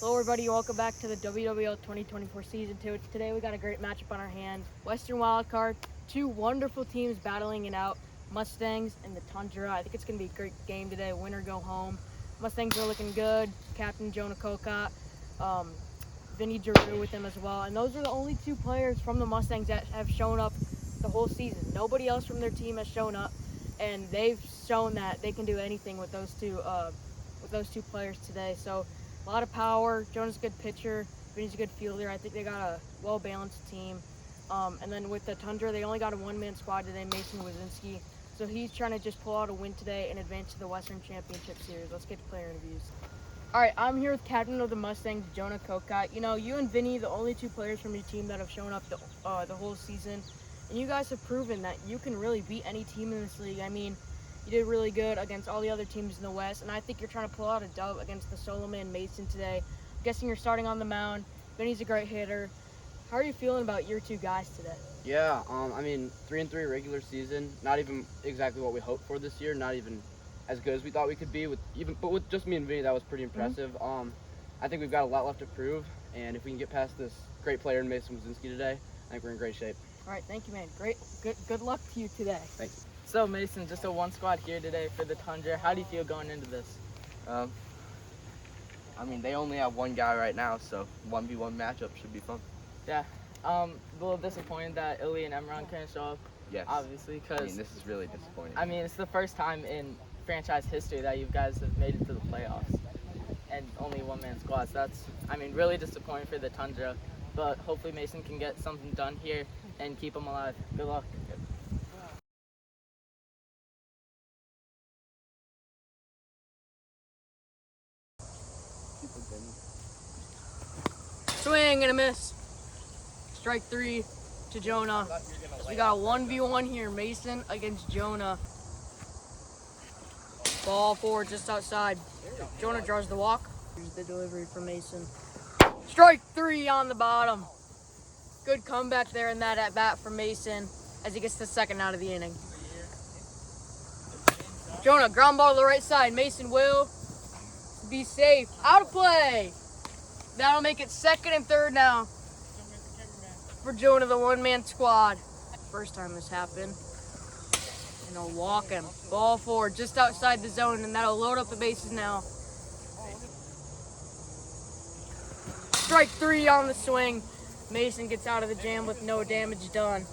Hello everybody, welcome back to the WWL 2024 Season 2. Today we got a great matchup on our hands. Western Wildcard, two wonderful teams battling it out. Mustangs and the Tundra. I think it's going to be a great game today, win or go home. Mustangs are looking good. Captain Jonah Kokot, Vinny Giroux with them as well. And those are the only two players from the Mustangs that have shown up the whole season. Nobody else from their team has shown up, and they've shown that they can do anything with those two players today. So a lot of power. Jonah's a good pitcher. Vinny's a good fielder. I think they got a well-balanced team. And then with the Tundra, they only got a one-man squad today, Mason Wazinski. So he's trying to just pull out a win today and advance to the Western Championship Series. Let's get to player interviews. All right, I'm here with captain of the Mustangs, Jonah Kokot. You know, you and Vinny, the only two players from your team that have shown up the whole season. And you guys have proven that you can really beat any team in this league. I mean, you did really good against all the other teams in the West, and I think you're trying to pull out a dub against the solo man Mason today. I'm guessing you're starting on the mound. Vinny's a great hitter. How are you feeling about your two guys today? Yeah, I mean, 3-3 regular season, not even exactly what we hoped for this year, not even as good as we thought we could be. But with just me and Vinny, that was pretty impressive. I think we've got a lot left to prove, and if we can get past this great player in Mason Wazinski today, I think we're in great shape. All right, thank you, man. Great, good luck to you today. Thank you. So Mason, just a one squad here today for the Tundra. How do you feel going into this? I mean, they only have one guy right now, so 1v1 matchup should be fun. Yeah. A little disappointed that Illy and Emron couldn't show up. Yes. Obviously, I because mean, this is really disappointing. I mean, it's the first time in franchise history that you guys have made it to the playoffs, and only one-man squads. That's, I mean, really disappointing for the Tundra. But hopefully Mason can get something done here and keep them alive. Good luck. Swing and a miss. Strike three to Jonah. We got a 1v1 here, Mason against Jonah. Ball forward just outside. Jonah draws the walk. Here's the delivery for Mason. Strike three on the bottom. Good comeback there in that at-bat from Mason as he gets the second out of the inning. Jonah, ground ball to the right side. Mason will be safe. Out of play. That'll make it second and third now for Jonah, the one-man squad. First time this happened. And they'll walk him. Ball forward just outside the zone, and that'll load up the bases now. Strike three on the swing. Mason gets out of the jam with no damage done.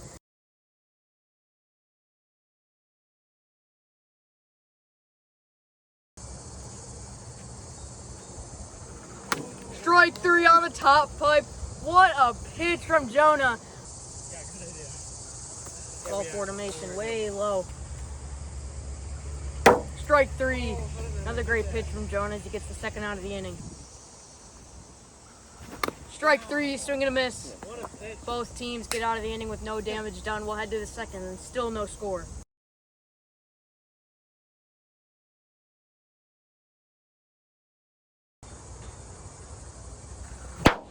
Strike three on the top pipe. What a pitch from Jonah. Ball forward to Mason, way low. Strike three. Another great pitch from Jonah as he gets the second out of the inning. Strike three, swing and a miss. Both teams get out of the inning with no damage done. We'll head to the second and still no score.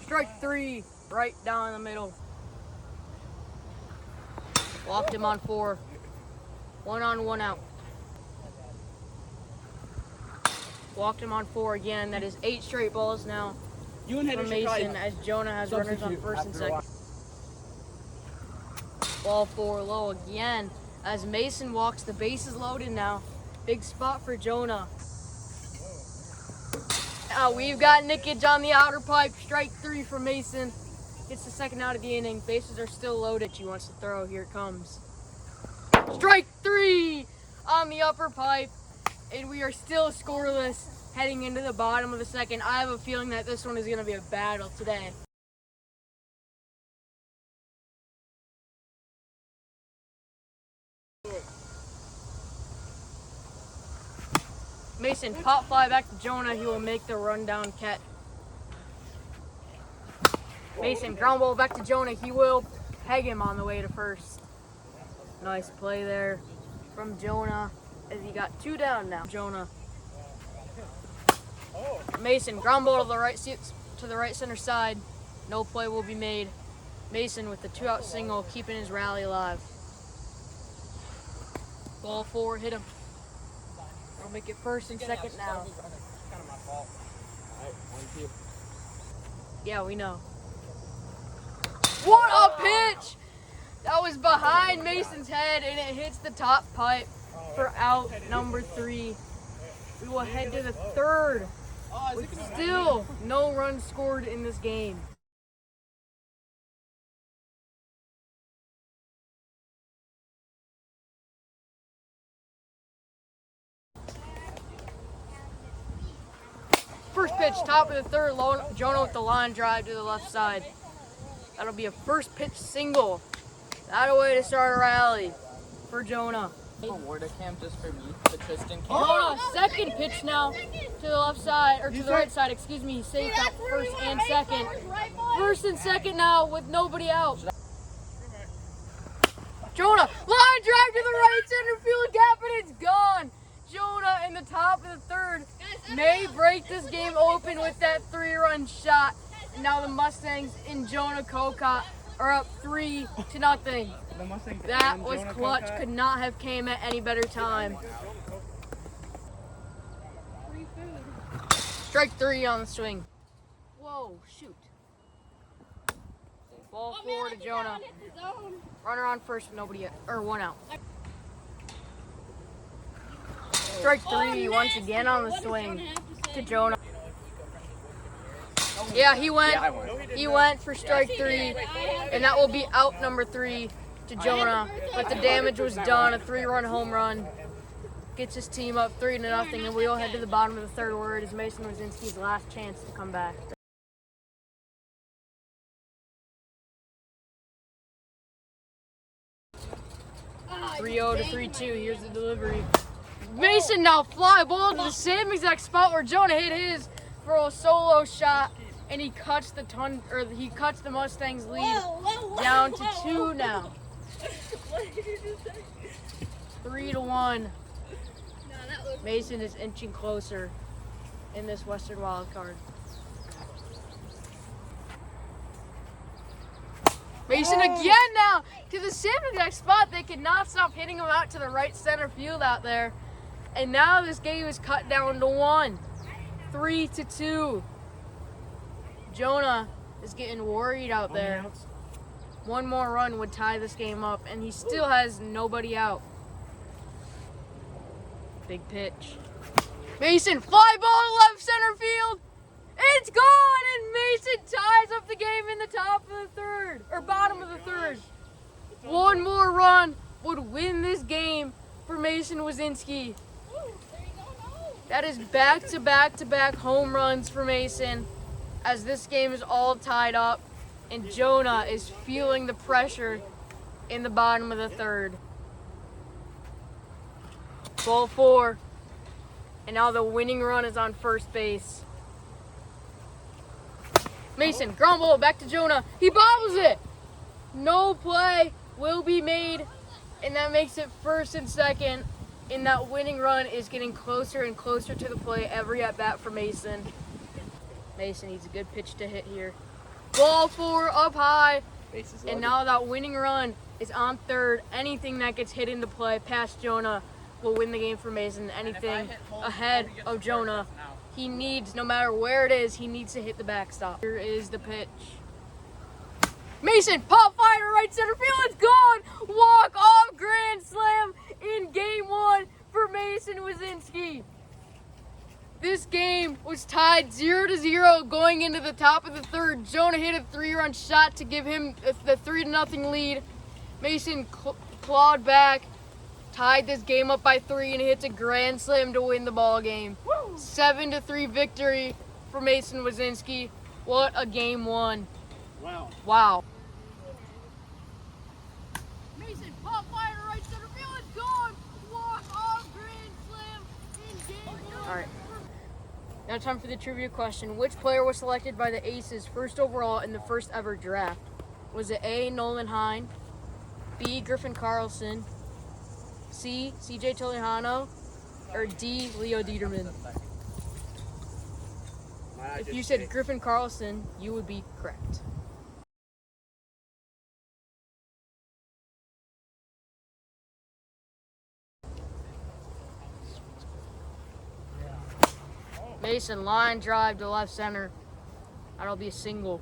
Strike three, right down the middle. Walked him on four. 1 on, 1 out. Walked him on four again. That is 8 straight balls now for Mason as Jonah has runners on first and second. Ball four low again as Mason walks. The bases loaded now. Big spot for Jonah. Now we've got nickage on the outer pipe. Strike three for Mason. Gets the second out of the inning. Bases are still loaded. He wants to throw. Here it comes. Strike three on the upper pipe. And we are still scoreless heading into the bottom of the second. I have a feeling that this one is going to be a battle today. Mason, pop fly back to Jonah. He will make the rundown catch. Mason, ground ball back to Jonah. He will peg him on the way to first. Nice play there from Jonah as he got 2 down now. Jonah. Mason, ground ball to the right center side. No play will be made. Mason with the 2-out single, keeping his rally alive. Ball forward, hit him. I'll make it first and second now. Kind of my fault. All right, 1-2. Yeah, we know. What a pitch! That was behind Mason's head, and it hits the top pipe for out number 3. We will head to the 3rd with still no runs scored in this game. First pitch, top of the 3rd, Jonah with the line drive to the left side. That'll be a first pitch single. That a way to start a rally for Jonah. Warda camp just for me, the Tristan camp. Jonah, second pitch now to the left side, or to the right side, excuse me. He saved out first and second. First and second now with nobody out. Jonah, line drive to the right center field gap, and it's gone. Jonah in the top of the 3rd may break this game open with that 3-run shot. And now the Mustangs in Jonah Cocott are up 3-0. That was clutch. Could not have came at any better time. Strike 3 on the swing. Whoa, shoot. Ball 4 to Jonah. Runner on first with nobody yet, or 1 out. Strike 3 once again on the swing to Jonah. Yeah, he went for strike 3, and that will be out number 3 to Jonah. But the damage was done. A 3-run home run gets his team up 3-0, and we will head to the bottom of the 3rd where it is Mason Wazinski's last chance to come back. 3-0 to 3-2. Here's the delivery. Mason now fly ball to the same exact spot where Jonah hit his for a solo shot, and he cuts the Mustangs lead down to 2 now. 3-1. Mason is inching closer in this Western wild card. Mason again now to the same exact spot. They could not stop hitting him out to the right center field out there. And now this game is cut down to 1. 3-2. Jonah is getting worried out there. One more run would tie this game up, and he still has nobody out. Big pitch. Mason, fly ball to left center field. It's gone, and Mason ties up the game in the top of the 3rd, or bottom of the 3rd. One more run would win this game for Mason Wazinski. That is back-to-back-to-back home runs for Mason, as this game is all tied up, and Jonah is feeling the pressure in the bottom of the 3rd. Ball 4, and now the winning run is on first base. Mason, ground ball back to Jonah. He bobbles it. No play will be made, and that makes it 1st and 2nd. And that winning run is getting closer and closer to the plate every at-bat for Mason. Mason needs a good pitch to hit here. Ball 4 up high. And now that winning run is on 3rd. Anything that gets hit into play past Jonah will win the game for Mason. Anything ahead of Jonah, he needs, no matter where it is, he needs to hit the backstop. Here is the pitch. Mason, pop fire to right center field. It's gone. Walk off grand slam in game 1 for Mason Wazinski. This game was tied 0-0 going into the top of the 3rd. Jonah hit a 3-run shot to give him the 3-0 lead. Mason clawed back, tied this game up by 3, and hits a grand slam to win the ball game. 7-3 victory for Mason Wazinski. What a game 1. Wow. Mason, pop fire to right center field. It's gone. Walk off grand slam in game 1. All right. Now time for the trivia question. Which player was selected by the Aces first overall in the first ever draft? Was it A, Nolan Hine, B, Griffin Carlson, C, CJ Tolihano, or D, Leo Dieterman? If you said Griffin Carlson, you would be correct. Mason line drive to left center. That'll be a single.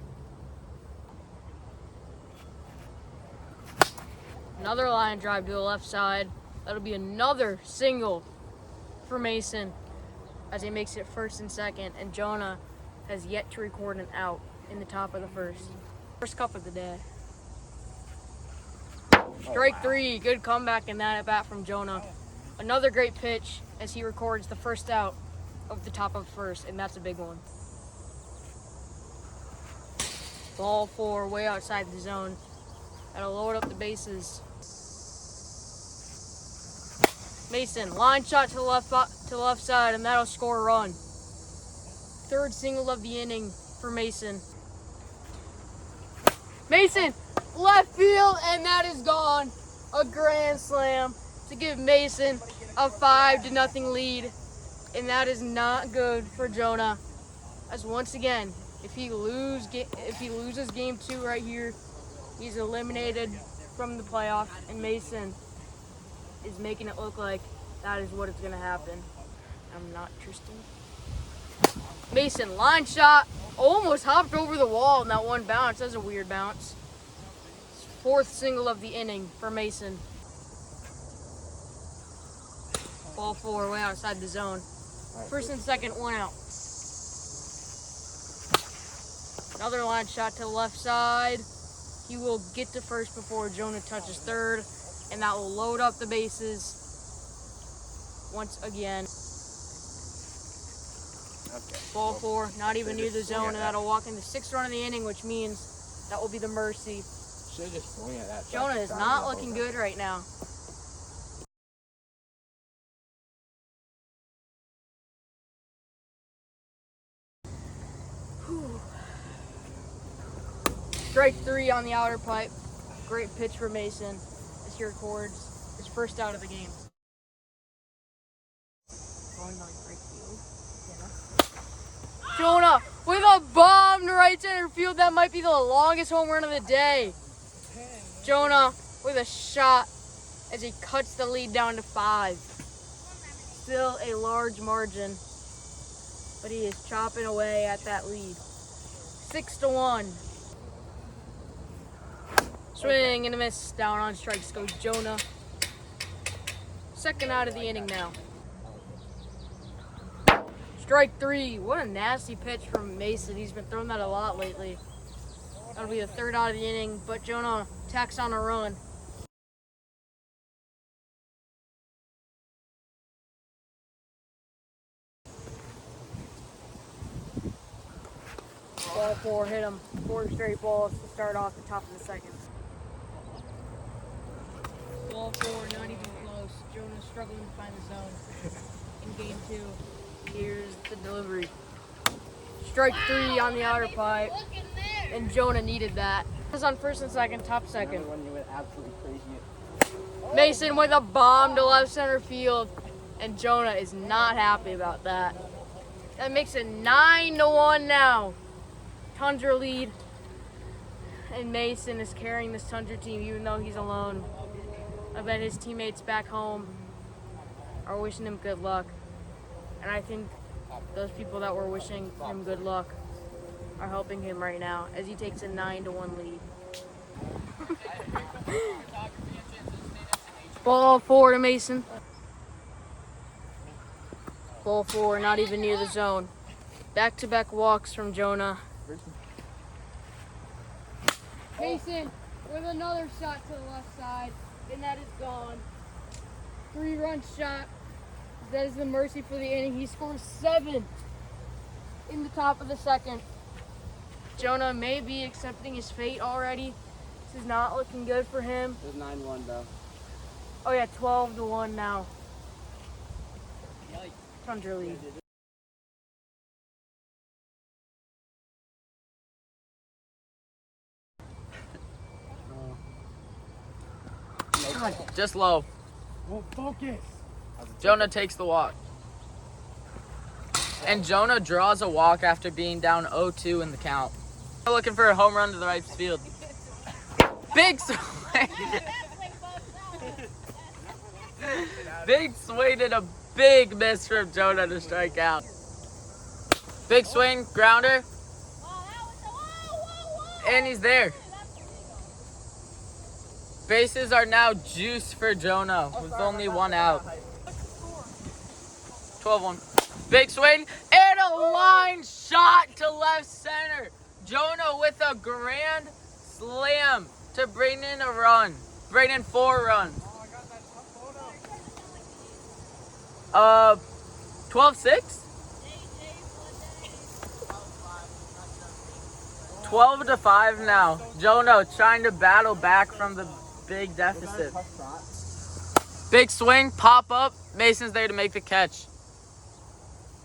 Another line drive to the left side. That'll be another single for Mason as he makes it first and second. And Jonah has yet to record an out in the top of the first. First cup of the day. Strike three. Good comeback in that at bat from Jonah. Another great pitch as he records the first out of the top of first, and that's a big one. Ball four, way outside the zone. That'll load up the bases. Mason, line shot to the left side, and that'll score a run. Third single of the inning for Mason. Mason, left field, and that is gone. A grand slam to give Mason a 5-0 lead, and that is not good for Jonah. As once again, if he loses game 2 right here, he's eliminated from the playoff, and Mason is making it look like that is what is going to happen. I'm not Tristan. Mason, line shot, almost hopped over the wall in that one bounce. That's a weird bounce. Fourth single of the inning for Mason. Ball four, way outside the zone. First and second, one out. Another line shot to the left side. He will get to first before Jonah touches third, and that will load up the bases once again. Okay. Ball four, not even near the zone, and that'll walk in the 6th run of the inning, which means that will be the mercy. Should just swing at that. Jonah is not looking good right now. Whew. Strike three on the outer pipe. Great pitch for Mason as he records his first out of the game. Jonah with a bomb to right center field. That might be the longest home run of the day. Jonah with a shot as he cuts the lead down to 5. Still a large margin, but he is chopping away at that lead. 6-1. Swing and a miss. Down on strikes goes Jonah. Second out of the inning now. Strike three. What a nasty pitch from Mason. He's been throwing that a lot lately. That'll be the third out of the inning, but Jonah tacks on a run. Ball four, hit him. 4 straight balls to start off the top of the second. Ball four, not even close. Jonah's struggling to find the zone in game 2. Here's the delivery. Strike three on the outer pipe, and Jonah needed that. This is on first and second, top second. Mason with a bomb to left center field, and Jonah is not happy about that. That makes it 9-1 now. Tundra lead, and Mason is carrying this Tundra team even though he's alone. I bet his teammates back home are wishing him good luck. And I think those people that were wishing him good luck are helping him right now as he takes a 9-1 lead. Ball four to Mason. Ball four, not even near the zone. Back-to-back walks from Jonah. Mason with another shot to the left side, and that is gone. 3-run shot. That is the mercy for the inning. He scores 7 in the top of the second. Jonah may be accepting his fate already. This is not looking good for him. It was 9-1 though. Oh yeah, 12-1 now. Tundra lead. Just low. Well, focus. Jonah takes the walk. And Jonah draws a walk after being down 0-2 in the count. We're looking for a home run to the right field. Big swing. Big swing and a big miss from Jonah to strike out. Big swing, grounder. and he's there. Bases are now juiced for Jonah with only one out. 12-1. Big swing and a line shot to left center. Jonah with a grand slam to bring in a run. Bring in 4 runs. 12-6? 12-5 now. Jonah trying to battle back from the big deficit. Big swing, pop up. Mason's there to make the catch.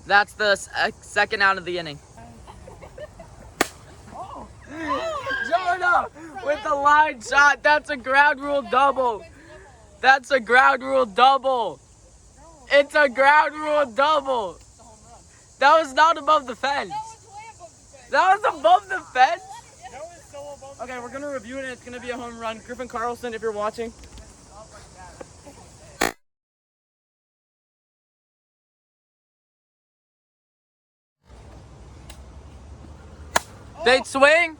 That's the second out of the inning. Jonah with the line shot. That's a ground rule double. That's a ground rule double. It's a ground rule double. That was not above the fence. That was above the fence? Okay, we're gonna review it and it's gonna be a home run. Griffin Carlson, if you're watching. Big swing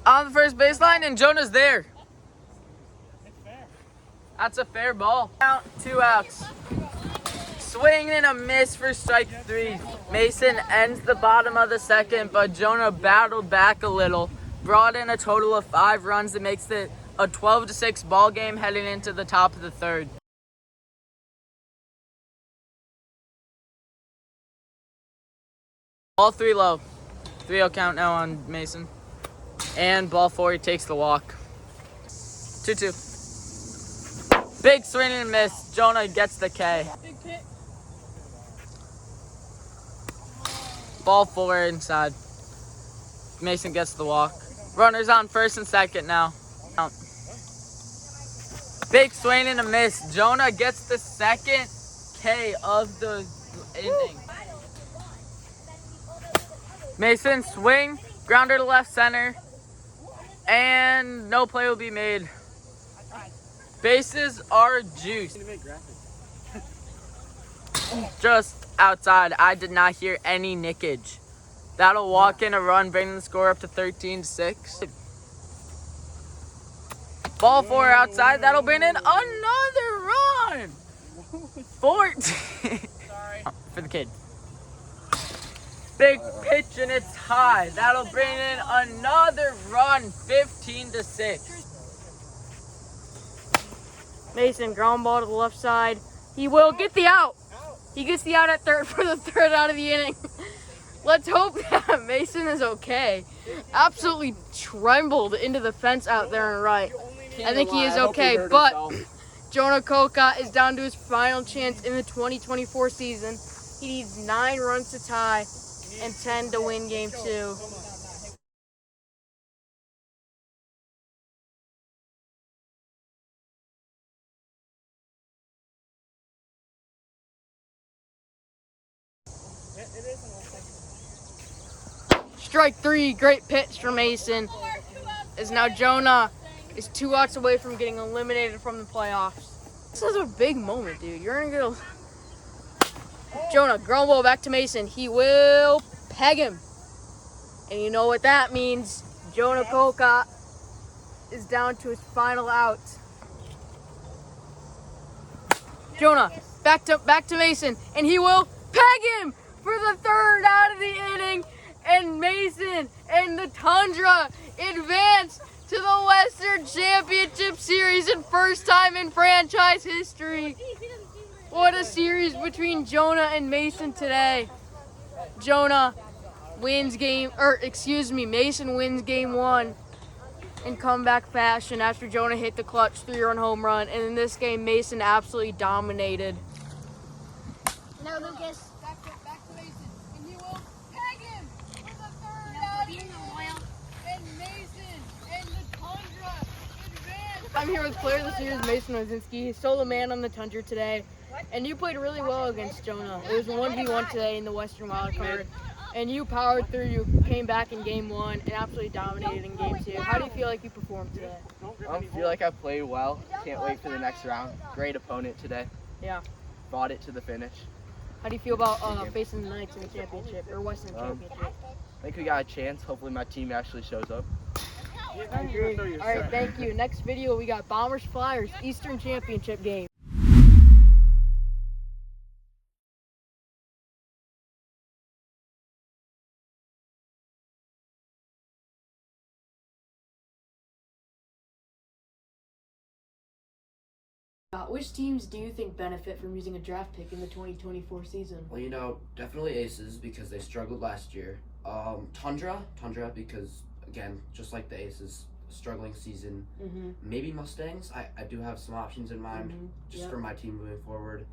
on the first baseline, and Jonah's there. That's a fair ball. Count 2 outs. Swing and a miss for strike 3. Mason ends the bottom of the second, but Jonah battled back a little. Brought in a total of 5 runs that makes it a 12-6 ball game heading into the top of the third. Ball 3 low. 3-0 count now on Mason. And ball 4, he takes the walk. 2-2. Big swing and miss. Jonah gets the K. Ball 4 inside. Mason gets the walk. Runners on first and second now. Count. Big swing and a miss. Jonah gets the second K of the inning. Mason swing, grounder to left center, and no play will be made. Bases are juiced. Just outside, I did not hear any nickage. That'll walk in a run, bringing the score up to 13-6. Ball 4 outside, that'll bring in another run. 14 for the kid. Big pitch and it's high. That'll bring in another run, 15-6. Mason, ground ball to the left side. He will get the out. He gets the out at third for the third out of the inning. Let's hope that Mason is okay. Absolutely trembled into the fence out there and right. I think he is okay, but Jonah Kokot is down to his final chance in the 2024 season. He needs 9 runs to tie and 10 to win game 2. Strike 3, great pitch for Mason. As now Jonah is 2 outs away from getting eliminated from the playoffs. This is a big moment, dude. You're gonna get a... Jonah, ground ball back to Mason. He will peg him. And you know what that means. Jonah Kokot is down to his final out. Jonah, back to Mason. And he will peg him for the third out of the inning. And Mason and the Tundra advance to the Western Championship Series and first time in franchise history. What a series between Jonah and Mason today. Mason wins game 1 in comeback fashion after Jonah hit the clutch 3-run home run. And in this game, Mason absolutely dominated. No, Lucas. Back to Mason. And he will tag him for the third out inning. And Mason and the Tundra advance. I'm here with player of the series, Mason Wazinski. He's solo man on the Tundra today. And you played really well against Jonah. It was a 1v1 today in the Western Wild Card. And you powered through. You came back in game 1 and absolutely dominated in game 2. How do you feel like you performed today? I feel like I played well. Can't wait for the next round. Great opponent today. Yeah. Fought it to the finish. How do you feel about facing the Knights in the championship or Western championship? I think we got a chance. Hopefully my team actually shows up. I agree. All right, thank you. Next video, we got Bombers Flyers Eastern Championship game. Which teams do you think benefit from using a draft pick in the 2024 season? Well, definitely Aces because they struggled last year. Tundra because, again, just like the Aces, struggling season. Mm-hmm. Maybe Mustangs. I do have some options in mind just for my team moving forward.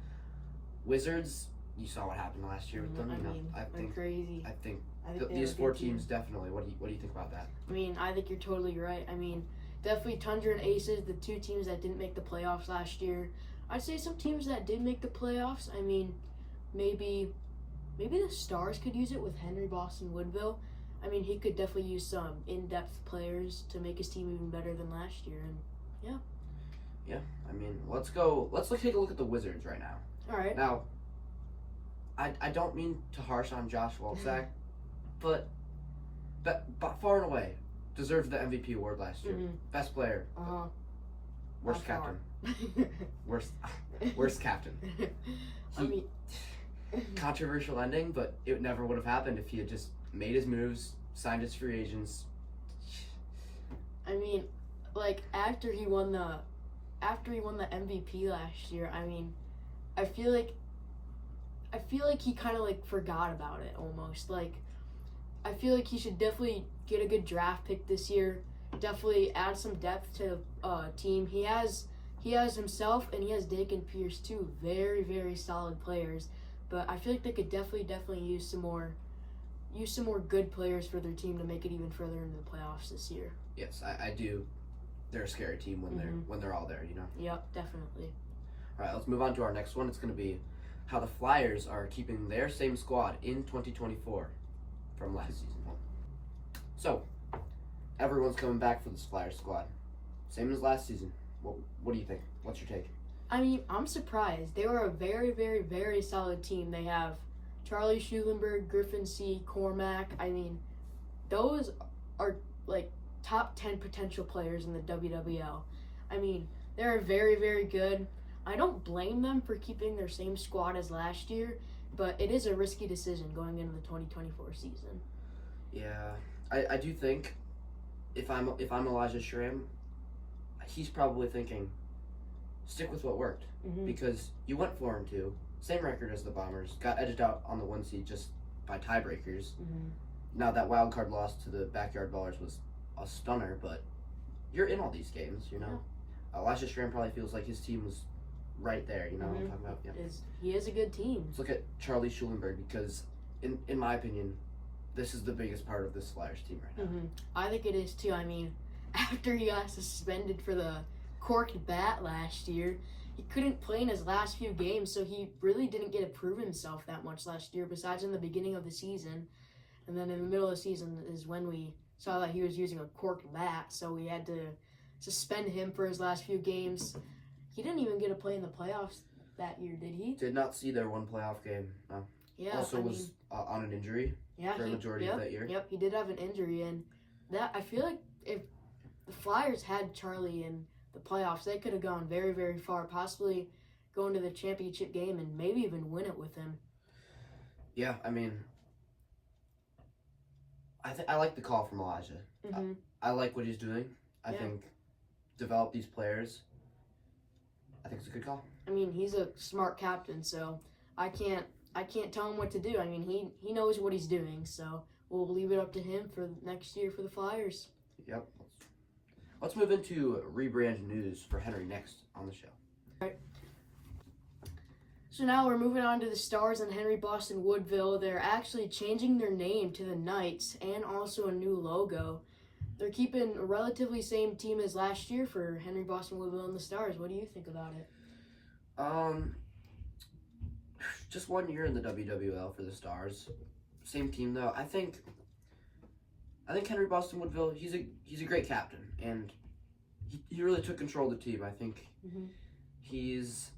Wizards, you saw what happened last year with them. They're crazy. I think they're these a four good team. teams definitely. What do you think about that? I think you're totally right. Definitely Tundra and Aces, the two teams that didn't make the playoffs last year. I'd say some teams that did make the playoffs. Maybe the Stars could use it with Henry Boston Woodville. He could definitely use some in-depth players to make his team even better than last year. And Let's take a look at the Wizards right now. all right. Now, I don't mean to harsh on Josh Wolczak, but far and away deserved the MVP award last year. Best player, worst By captain, worst captain. Controversial ending, but it never would have happened if he had just made his moves, signed his free agents. After he won the MVP last year, I feel like he kind of forgot about it almost. I feel like he should definitely get a good draft pick this year. Definitely add some depth to the team. He has himself and he has Dakin Pierce, two very, very solid players. But I feel like they could definitely use some more good players for their team to make it even further into the playoffs this year. Yes, I do. They're a scary team when they're all there. Yep, definitely. All right, let's move on to our next one. It's going to be how the Flyers are keeping their same squad in 2024 from last season. So, everyone's coming back for this Flyers squad. Same as last season. What do you think? What's your take? I'm surprised. They were a very, very, very solid team. They have Charlie Schulenberg, Griffin C., Cormack. Those are top 10 potential players in the WWL. They're very, very good. I don't blame them for keeping their same squad as last year, but it is a risky decision going into the 2024 season. Yeah, I do think if I'm Elijah Schramm, he's probably thinking, stick with what worked because you went 4-2, same record as the Bombers, got edged out on the 1 seed just by tiebreakers. Now that wild card loss to the Backyard Ballers was a stunner, but you're in all these games, Yeah. Elijah Schramm probably feels like his team was right there, what I'm talking about? Yeah. He is a good team. Let's look at Charlie Schulenberg because, in my opinion, this is the biggest part of this Flyers team right now. I think it is too. After he got suspended for the corked bat last year, he couldn't play in his last few games, so he really didn't get to prove himself that much last year, besides in the beginning of the season. And then in the middle of the season is when we saw that he was using a corked bat, so we had to suspend him for his last few games. He didn't even get to play in the playoffs that year, did he? Did not see their one playoff game. No. Yeah. Also was on an injury for a majority of that year. Yep, he did have an injury, and that I feel like if the Flyers had Charlie in the playoffs, they could have gone very, very far, possibly going to the championship game and maybe even win it with him. Yeah, I like the call from Elijah. I like what he's doing. I think develop these players. I think it's a good call. He's a smart captain, so I can't tell him what to do. He knows what he's doing, so we'll leave it up to him for next year for the Flyers. Yep. Let's move into rebrand news for Henry next on the show. All right. So now we're moving on to the Stars and Henry Boston Woodville. They're actually changing their name to the Knights and also a new logo. They're keeping a relatively same team as last year for Henry Boston Woodville and the Stars. What do you think about it? Just 1 year in the WWL for the Stars. Same team though. I think Henry Boston Woodville, he's a great captain, and he really took control of the team. I think he's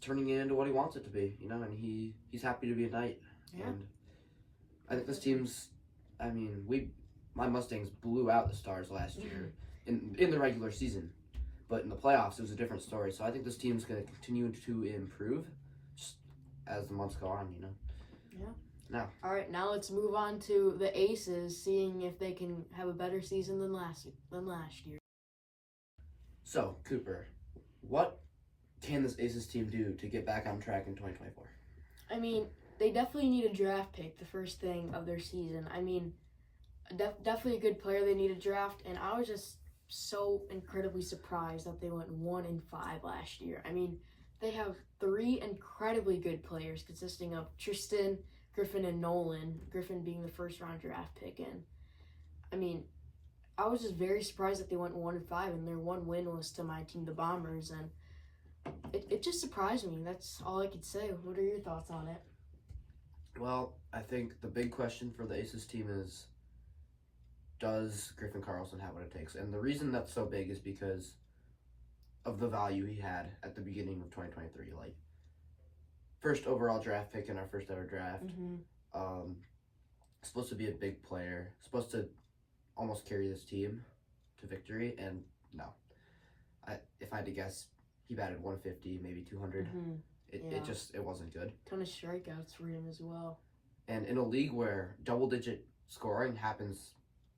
turning it into what he wants it to be, you know, and he's happy to be a Knight. Yeah. And I think this team's, I mean, my Mustangs blew out the Stars last year in the regular season, but in the playoffs it was a different story. So I think this team's going to continue to improve just as the months go on, you know. Yeah. Now. All right, now let's move on to the Aces, seeing if they can have a better season than last year. So, Cooper, what can this Aces team do to get back on track in 2024? I mean, they definitely need a draft pick the first thing of their season. I mean, definitely a good player they need a draft, and I was just so incredibly surprised that they went 1-5 last year. I mean, they have 3 incredibly good players consisting of Tristan, Griffin, and Nolan. Griffin being the first round draft pick. And I mean, I was just very surprised that they went 1-5, and their one win was to my team, the Bombers, and it just surprised me. That's all I could say. What are your thoughts on it? Well, I think the big question for the Aces team is, does Griffin Carlson have what it takes? And the reason that's so big is because of the value he had at the beginning of 2023. Like, first overall draft pick in our first ever draft. Supposed to be a big player. Supposed to almost carry this team to victory. And no. If I had to guess, he batted 150, maybe 200. It wasn't good. Ton of strikeouts for him as well. And in a league where double-digit scoring happens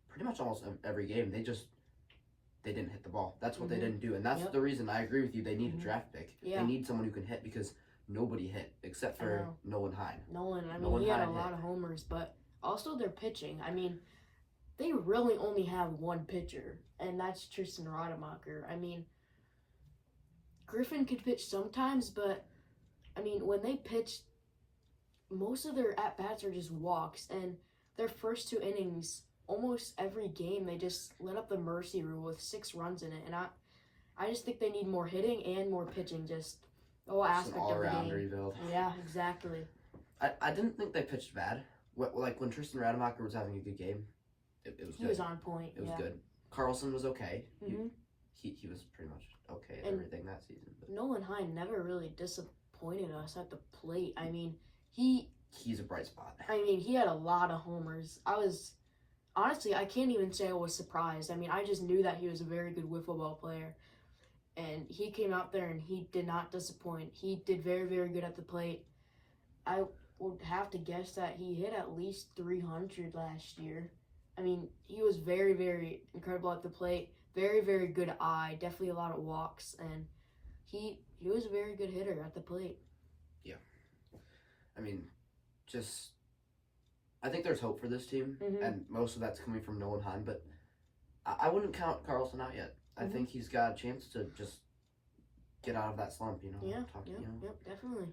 pretty much almost every game, they didn't hit the ball. That's what they didn't do. And that's the reason I agree with you. They need a draft pick. Yeah. They need someone who can hit because nobody hit except for Nolan Hine. Nolan, I mean, Nolan he had a Hine lot of homers, but also their pitching. I mean, they really only have one pitcher, and that's Tristan Rademacher. I mean, Griffin could pitch sometimes, but I mean, when they pitch, most of their at-bats are just walks, and their first 2 innings, almost every game, they just let up the mercy rule with 6 runs in it, and I just think they need more hitting and more pitching, just the whole aspect of the all-around game. rebuild. Yeah, exactly. I didn't think they pitched bad. Like, when Tristan Rademacher was having a good game, it was good. He was on point. It was good. Carlson was okay. Mhm. He was pretty much okay at And everything that season. But Nolan Hine never really disappointed us at the plate. I mean, he's a bright spot. I mean, he had a lot of homers. Honestly, I can't even say I was surprised. I mean, I just knew that he was a very good wiffle ball player. And he came out there and he did not disappoint. He did very, very good at the plate. I would have to guess that he hit at least 300 last year. I mean, he was very, very incredible at the plate. Very, very good eye. Definitely a lot of walks. And he was a very good hitter at the plate. Yeah. I mean, I think there's hope for this team, and most of that's coming from Nolan Hine, but I wouldn't count Carlson out yet. I think he's got a chance to just get out of that slump, you know? Yeah, yep, definitely.